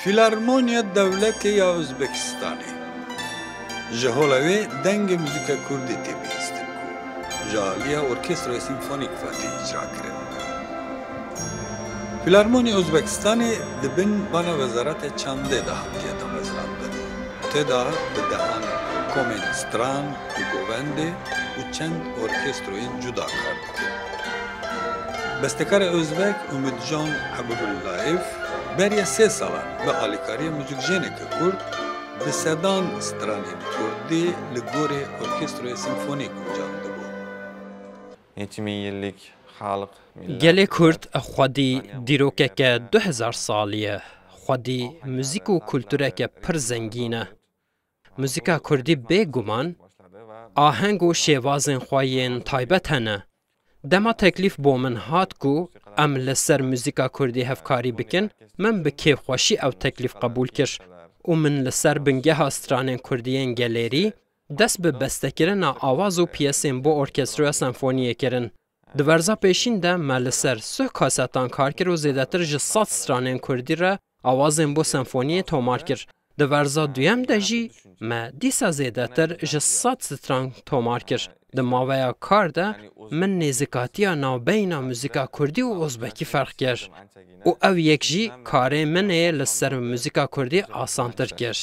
فیلارمونیا دولتی یا ازبکستانی جهولوی دنگ موزیکا کردی تیبیستن کو جالیا ارکستر سیمفونیک فاتی اجرا کرد. فیلارمونیا ازبکستانی دبن بنا وزارت چنده دهانتیه دمزراندن. تدا بدهان کومنستران و گوونده و چند ارکستروین جدا کرد. بستکار ازبک امیدجان حبیباللهیف برای 3 سالان به آلیکاری موزیکجنک کرد به سدان استرانین کردی لگوری ارکستروی سیمفونیک جانده بود. گله کرد خودی دیروکه که 2000 سالیه خودی موزیک و کلتوره که پر زنگینه. موزیکا کردی بگومان آهنگ و شیوازن خواهین تایبت هنه. دما تکلیف با من هات کو ام لسر موزیکا کردی هفکاری بکن من به کیف خوشی او تکلیف قبول کش و من لسر بنگه هاسترانین کردیین گلری دست به بسته کرن آواز و پیسین با ارکسترو سمفونیه کرن. دورزا پیشین ده من لسر 3 کاستان کار کر و زیدتر جسات سترانین کردی را آوازین با سمفونیه تومار کر. دورزا دویم ده جی ما دیسا زیدتر جسات ستران تومار کر. دماویا کار ده من نزکاتیا ناو بینا موزیکا کردی و ازبکی فرق کرد. و او یک جی کار منه لسر موزیکا کردی آسانتر کرد.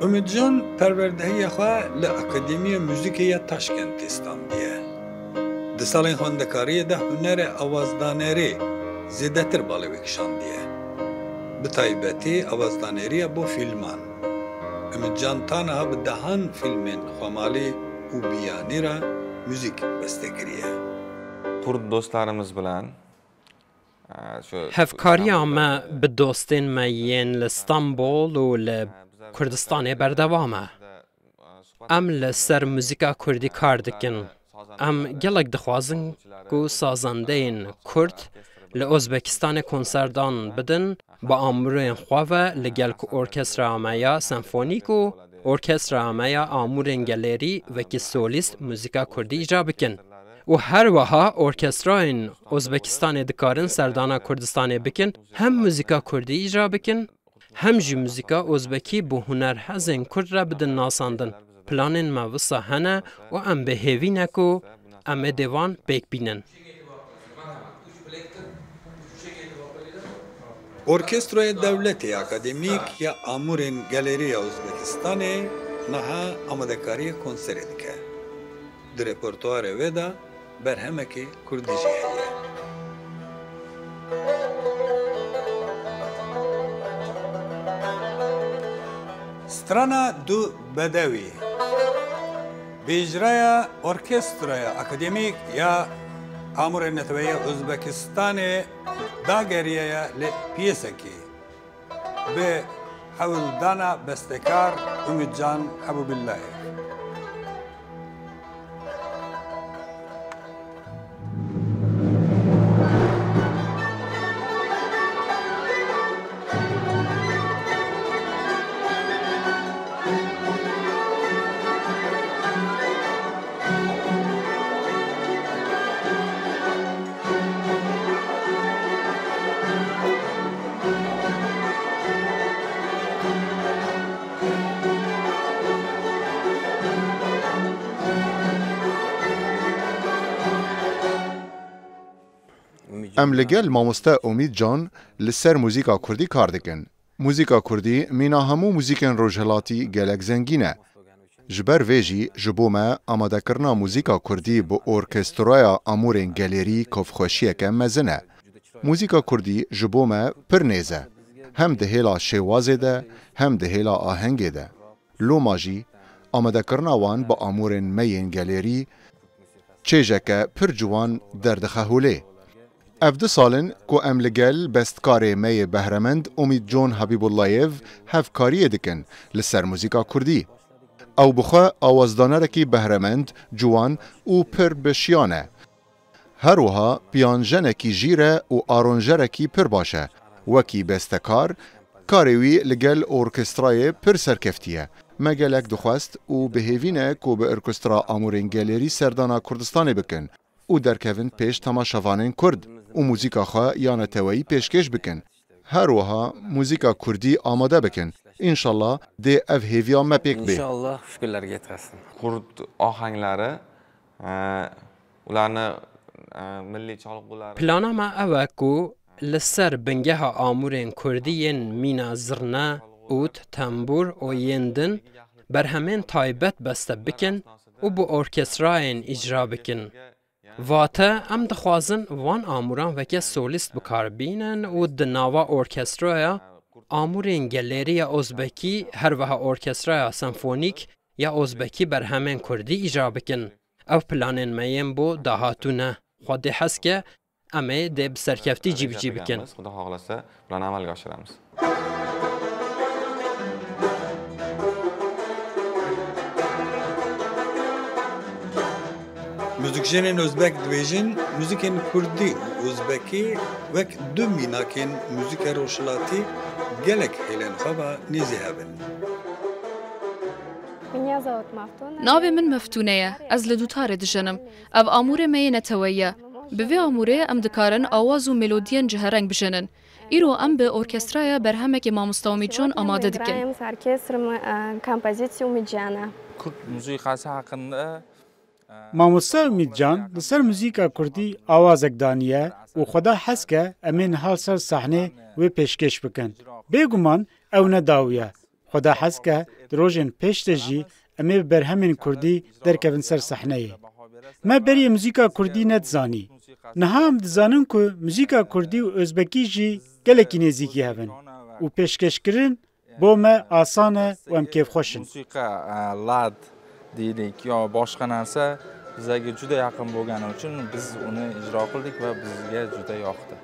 امیدجان پروردهی خواه لأکادمی موزیکی تاشکند استاندیه. ده سالین خواندکاری ده هنر آوازدانری زیادتر بالا بکشاندیه. به تایبتی آوازدانری با فیلمان. امیدجان تنها به دهان فیلمین خمالی و بیانی را موزیک بسته کریه. Kurd dostlarımız bilen هفکاری آمه به دوستین مین لستانبول و لکردستان بردوامه. ام لسر موزیکا کردی کار دکن. ام گلک دخوازن کو سازنده این کرد لازبکستان کنسردان بدن با آمورین خواه لگل که ارکستر آمایا سمفونیک و ارکستر آمایا آمورین گلری و که سولیست موزیکا کردی اجرا بکن. و هر وها ارکستراین ازبکستان دکارن سردانا کردستان بکن هم موزیکا کردی اجرا بکن هم جی موزیکا ازبکی به هنر هزین کرد را بدن ناساندن. پلانین موسا هنه و ام به هیوی نکو ام دیوان بیک بینن. ارکستروی دولتی اکادمیک یا آمورین گالری ازبکستانی نها آمادهکاری کنسری دکه. در رپرتوار ودا برهمکی کردی جهیه. سترانا دو بدوی بیجرای ارکستروی اکادمیک یا آمورین نتوی ازبکستانی داگریه لپیسکی به حولدانا بستکار امیدجان حبیبالله. ام لگل ماموستا امید جان لسر موزیکا کردی کار دکن. موزیکا کردی مینا همو موزیکن روجهلاتی گلک زنگینه. جبر ویجی جبومه آماده کرنا موزیکا کردی با ارکسترویا آمورین گالری کفخوشیه که مزنه. موزیکا کردی جبومه پر نیزه. هم دهیلا شوازه ده هم دهیلا آهنگه ده. لو ماجی آماده کرنا وان با آمورین مین گالری چیجه که پر جوان دردخهوله. افده سالن کو ام لگل بستکار می بهرمند امید جان حبیباللهیف هفکاری دکن لسر موزیکا کردی. او بخوا آوازدانه رکی بهرمند جوان او پر بشیانه. هروها پیانجنه کی جیره و آرونجره کی پر باشه. وکی بستکار کاروی لگل ارکسترای پر سرکفتیه me gelek dixwest û bihêvîne ku bi orkestra Amûrên Gelerî Serdana Kurdistanê bikin û derkevin pêş temaşevanên Kurd û muzîka xwe ya neteweyî pêşkêş bikin. Her wiha muzîka Kurdî amade bikin. İnşallah dê ev hêviya me pêk bê. İnşallah şükürlerge yetsin. Kurd ohanglari ularni milliy cholg'ulari Plana me ew e ku li ser bingeha Amûrên Kurdî yên mîna zirne, ût, tembûr û yên din berhemên taybet beste bikin û bi orkestrayên îcra bikin. Vate em dixwazin van amûran veke solîst bikarbînin û di nava orkestraya Amûrên Gelêriya Ozbekî her wiha orkestraya senfonîk ya Ozbekî berhemên Kurdî îcra bikin. Ev planên me yên bo dahatû ne. Xwedê hes ke em ê dê bi serkeftî cî bicî bikin. Xudo xohlasa bularni amalga oshiramiz. Müzikjenên Özbek dibêjin müzikên Kurdî û Özbekî wek du mînakên müzîka rojhilatî gelek hêlên xwe ve nêzî hebin. Navê min Meftûne ye. Ez li Dûtarê dijinim. Ev amûrê me yê neteweyî ye. Bi vê amûrê em dikarin awaz û melodiyên cihereng bijinin. Îro em bi orkestraya berhemekê Mamosta Umîdcan amade dikin. Kurd müziğası hakkında Mamosta Umîdcan li ser muzîka Kurdî awazek daniye û xweda hes ke em ê nihal ser sahnê wê pêşkêş bikin. Bêguman ew ne dawiye. Xweda hes ke di rojên pêş de jî em ê bi berhemên Kurdî derkevin ser sahneyê. Me beriyê muzîka Kurdî nedizanî. Niha em dizanin ku muzîka Kurdî û Özbekî jî gelekî nêzîkî hebin û pêşkêşkirin bo me asan e û em kêfxweş in. Musiqa lad deylik yo boshqa narsa bizga juda yaqin bo'lgani uchun biz uni ijro qildik va bizga juda yoqdi.